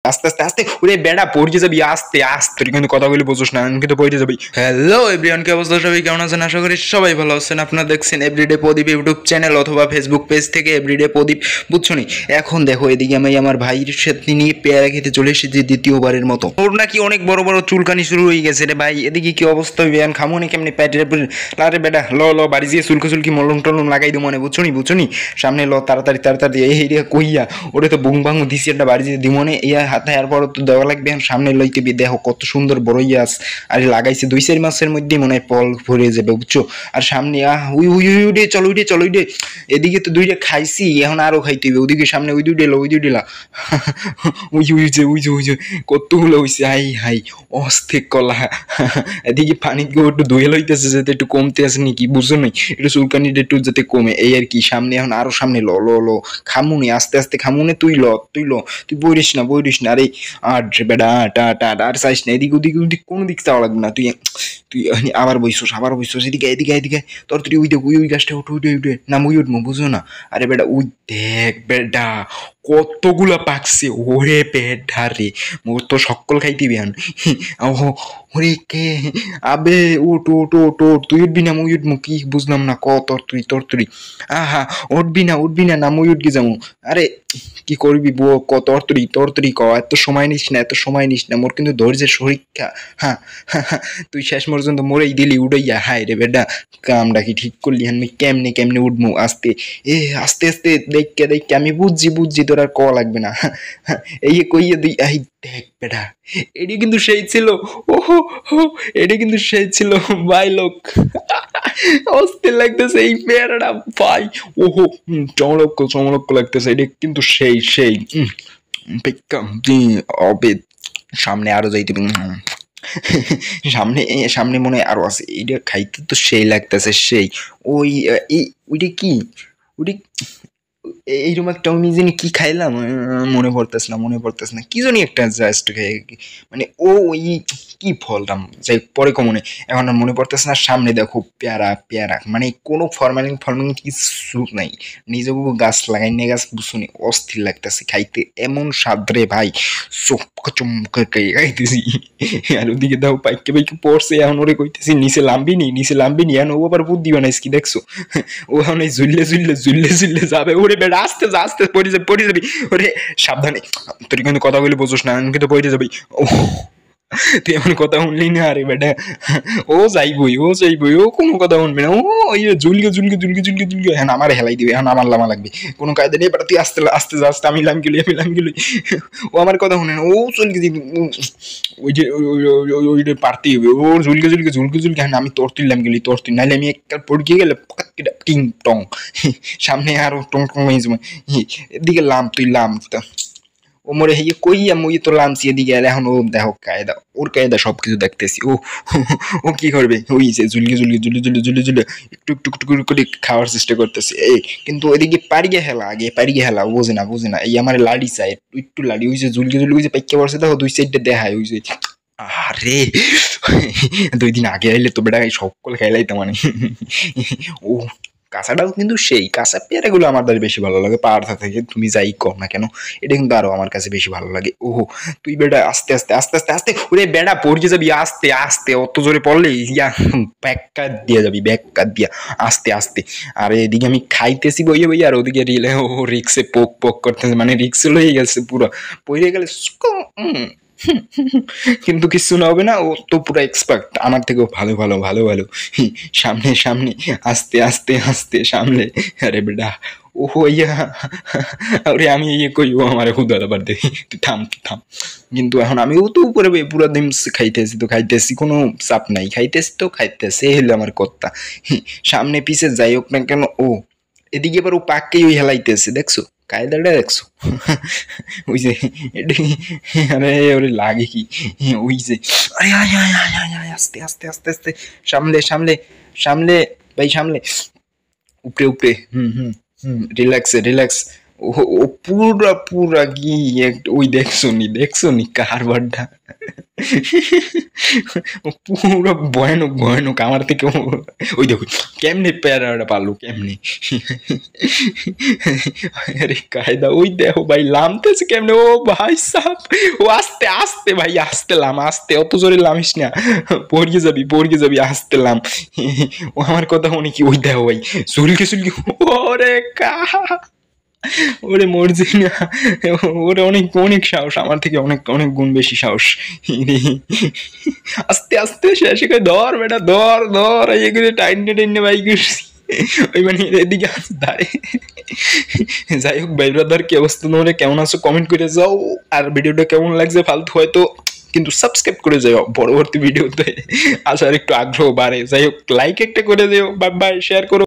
আস্তে আস্তে আস্তে ওরে বেড়া পড়ে যাবি আস্তে আস্তে, তুই কিন্তু কথা বলে বুঝোস না, কিন্তু পড়ে যাবি। হ্যালো এভরিওয়ান, কি অবস্থা সবাই, কেমন আছেন? আশা করি সবাই ভালো আছেন। আপনারা দেখছেন এভরিডে প্রদীপ ইউটিউব চ্যানেল অথবা ফেসবুক পেজ থেকে এভরিডে প্রদীপ, বুঝছো নি? এখন দেখো এদিকে আমি আমার ভাইয়ের সাথে নিয়ে পেয়ারা খেতে চলে এসেছি দ্বিতীয়বারের মতো। ওর নাকি অনেক বড় বড় চুলকানি শুরু হয়ে গেছে রে ভাই। এদিকে কি অবস্থা হইবে, খামো নি কেমনি প্যাটের লারে বেটা, ল ল বাড়ি যেয়ে চুলকি মলম টলম লাগাই দেবো, মানে বুঝছো নি? সামনে ল তাড়াতাড়ি তাড়াতাড়ি এই রে কইয়া ওরে তো বুং বাং দিছি একটা বাড়ি যেয়ে দিমনে ইয়া হাতে আর বড় তো দেওয়া লাগবে। সামনে লইতে বি দেখো কত সুন্দর বড় ইয়াস আর লাগাইছে 2-4 মাসের মধ্যে মনে হয় ফল ভরে যাবে, বুঝছো? আর সামনে উই উই উই চলো উই এদিকে তো দুইটা খাইছি, এখন আরো খাইতে হবে। ওদিকে সামনে ওই দুইটা উই যে কতগুলো হইছে, হাই হাই অস্থে কলা। এদিকে পানি একটু ধুয়ে লইতেছে যাতে একটু কমতে আসে নাকি, বুঝছো নি? একটু চুলকানিটা একটু যাতে কমে, এই আর কি। সামনে এখন আরো সামনে ল ল ল খামুনি আস্তে আস্তে খামুনে, তুই বইরিস না আরে আর বেটা আর চাইস না, এদিক ওদিক কোনো দিক চাওয়া লাগবে না। তুই আবার বইসোস এদিকে তোর তুই ওই গাছটা উঠে না মুই উঠবো, বুঝো না? আরে বেটা ওই দেখ বেটা কতগুলা পাকছে, ওরে বেটা রে মোর তো সকল খাইতিবি আন। ওরে কে আবে উঠ তুই উঠবি না মুই উঠবো, কি বুঝলাম না? তোর তুই আহা উঠবি না না মুই উঠবি যাবো। আরে কি করবি বউ, তরতরি ক, এত সময় নিস না মোর কিন্তু ধৈর্যের পরীক্ষা। হ্যাঁ তুই শেষ পর্যন্ত মোরেই দিলি উড়াইয়া। হায় রে বেটা কামটা কি ঠিক করলি? আমি কেমনে উঠবো? আস্তে দেখে আমি বুঝছি তোর আর ক লাগবে না। এই কইয়া দিই আই দেখ বেটা, এটি কিন্তু সেই ছিল। ওহো এটি কিন্তু সেই ছিল ভাই লোক। অস্থির লাগতেছে এই পেয়ারাটা ভাই। ওহো চমলক্ষ লাগতেছে, এটা কিন্তু সেই অবেদ। সামনে আরো যাইতে সামনে মনে হয় আরো আছে। এইটা খাইতে তো সেই লাগতেছে সেই। ওইটা কি ওইটা এইরকম একটা আমি জানি কি খাইলাম, মনে পড়তেছে না কি জানি একটা জাস্ট মানে ওই কি ফলটা যাই পরে কমনে, এখন আর মনে পড়তেছে না। সামনে দেখো পেয়ারা মানে কোনো ফলমালিন কিছু নাই, নিজেকে গাছ লাগাই নিয়ে গাছ বুঝুনি, অস্থির লাগতেছে খাইতে, এমন স্বাদ রে ভাই, চমকা খাইতেছি। আর ওদিকে দাও পাইকে পড়ছে, এখন ওরে কইতেছি নিচে লাম্বি নি এখন ও আবার বুদ্ধি বানাইস কি দেখছো? ও এখন এই ঝুললে যাবে। ওরে বেটা আস্তে পড়ে যাবি ওরে, সাবধানে। তুই কিন্তু কথা বলে বুঝোস না, কিন্তু পড়ে যাবি। ও তুই এমন কথা শুনলি না? আরে বেটা ও যাইবই ও কোনো কথা শুনবে না। ও ওই ঝুলকে হ্যাঁ আমার হেলাই দিবে, এখন আমার লামা লাগবে, কোনো কায়দা নেই। বেটা তুই আস্তে আমি লাম গেলি ও আমার কথা শুনে না, ও চলকে ওই যে ওইটা পারতেই হবে। ও ঝুলকে হ্যাঁ আমি তোর তুই নাইলে আমি একটা পড়কে গেলে টিং টং, সামনে আরো টং হয়ে যাবে। এদিকে তুই ও মরে হেয়ে কইয়া মুই তো লামছি এদিকে, আর এখন ও দেখো ওর কায়দা সবকিছু দেখতেছি। ও কি করবে? ওই যে ঝুলে একটু করে খাওয়ার চেষ্টা করতেছে। কিন্তু ওইদিকে পারিয়ে হেলা বোঝে না। এই আমার লাড়ি চাই একটু লাড়ি, ওই যে ঝুলকে ওই যে পাইকে পড়ছে দেখো, 2 সাইডটা দেখায় ওই যে। আরে 2 দিন আগে আইলে তো বেটা সকল খাইলাইতাম মানে। ও কাঁচাটাও কিন্তু সেই কাঁচা পেয়ারাগুলো আমার দ্বারা বেশি ভালো লাগে পাড়া থেকে, তুমি যাই কর না কেন, এটা কিন্তু আরো আমার কাছে বেশি ভালো লাগে। ওহো তুই বেটা আস্তে ওরে বেটা পড়ে যাবি আস্তে অত জোরে পড়লে ইয়া ব্যাক কাট দিয়া আস্তে। আর এদিকে আমি খাইতেছি বইয়ে আর ওদিকে রিলে ও রিক্সে পোক করতেছে, মানে রিক্সে লয়ে গেছে পুরো, পড়ে গেলে কিন্তু কিছু না হবে না, ও তো পুরো এক্সপার্ট আমার থেকেও ভালো। সামনে আস্তে সামনে। আরে বেটা ওহো ইয়া আরে আমি কই ও আমার হুদা আবার দেখি, তুই থাম। কিন্তু এখন আমিও তো উপরে পুরো দিন খাইতেছি কোনো চাপ নাই, খাইতেছে হলো আমার কথা। সামনে পিছে যাই হোক না কেন, ও এদিকে এবার ও পাককেই ওই হেলাইতেছে, দেখছো কায়দাটা দেখছো? ওই যে আরে ওরে লাগে কি, ওই যে আরে আস্তে সামলে ভাই সামলে, উপরে রিল্যাক্স। ও পুরা কি ওই দেখছো নি কারবারটা? পুরো ভয়ানক ভয়ানক আমার থেকে। ওই দেখো কেমনে প্যারাটা পারলো কেমনে। আরে কায়দা ওই দেখো ভাই লামতেছে কেমনে। ও ভাই সাহ, ও আস্তে আস্তে ভাই আস্তে লাম, আস্তে, অত জোরে লামিস না, পড়ে যাবি আস্তে লাম। ও আমার কথা মনে কি, ওই দেখো ভাই চুলকে চুলকে। ওরে কা, ওরে মরজি না, ওরে অনেক অনেক সাহস, আমার থেকে অনেক অনেক গুণ বেশি সাহস। আস্তে আস্তে শেষে করে ধর বেটা, ধর ধর, এগুলো টাইনে টাইনে বাইক করছি। ওই মানে এদিকে দাঁড়ে। যাই হোক ভাই ব্রাদার, কি অবস্থা তোমরা, কেমন আছো কমেন্ট করে যাও। আর ভিডিওটা কেমন লাগছে ফালতু হয়তো, কিন্তু সাবস্ক্রাইব করে যাও, পরবর্তী ভিডিওতে আসার একটু আগ্রহ বাড়ে। যাই হোক লাইক একটা করে দিও, বাই বাই, শেয়ার করো।